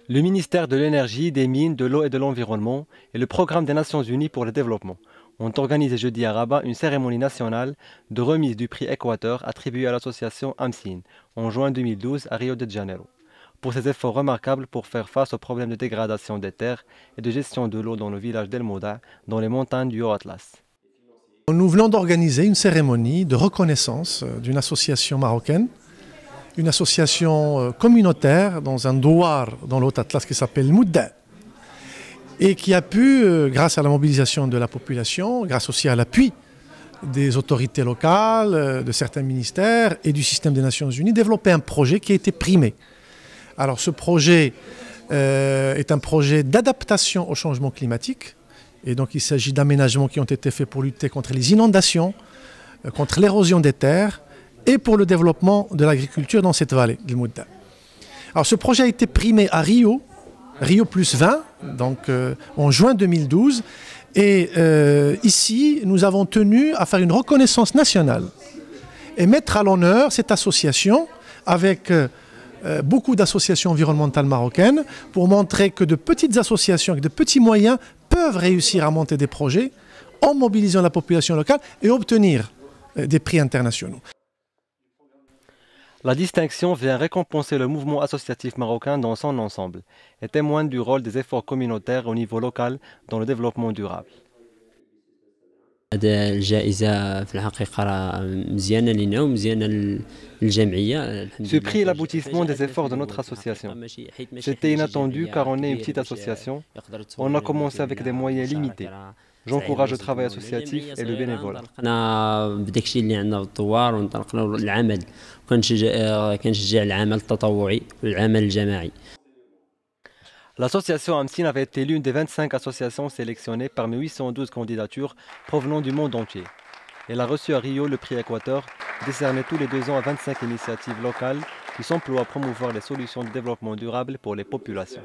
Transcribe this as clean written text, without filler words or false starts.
Le ministère de l'Énergie, des Mines, de l'Eau et de l'Environnement et le Programme des Nations Unies pour le Développement ont organisé jeudi à Rabat une cérémonie nationale de remise du prix Équateur attribué à l'association AMSIN en juin 2012 à Rio de Janeiro, pour ses efforts remarquables pour faire face aux problèmes de dégradation des terres et de gestion de l'eau dans le village d'El Mouda, dans les montagnes du Haut-Atlas. Nous venons d'organiser une cérémonie de reconnaissance d'une association marocaine, une association communautaire dans un douar dans le Haut-Atlas qui s'appelle Mouda, et qui a pu, grâce à la mobilisation de la population, grâce aussi à l'appui des autorités locales, de certains ministères et du système des Nations Unies, développer un projet qui a été primé. Alors ce projet est un projet d'adaptation au changement climatique, et donc il s'agit d'aménagements qui ont été faits pour lutter contre les inondations, contre l'érosion des terres et pour le développement de l'agriculture dans cette vallée du Mouda. Alors ce projet a été primé à Rio plus 20, donc en juin 2012, et ici nous avons tenu à faire une reconnaissance nationale et mettre à l'honneur cette association avec beaucoup d'associations environnementales marocaines pour montrer que de petites associations avec de petits moyens peuvent réussir à monter des projets en mobilisant la population locale et obtenir des prix internationaux. La distinction vient récompenser le mouvement associatif marocain dans son ensemble et témoigne du rôle des efforts communautaires au niveau local dans le développement durable. Ce prix est l'aboutissement des efforts de notre association. C'était inattendu car on est une petite association. On a commencé avec des moyens limités. J'encourage le travail associatif et le bénévolat. L'association AMSIN avait été l'une des 25 associations sélectionnées parmi 812 candidatures provenant du monde entier. Elle a reçu à Rio le prix Équateur, décerné tous les 2 ans à 25 initiatives locales qui s'emploient à promouvoir les solutions de développement durable pour les populations.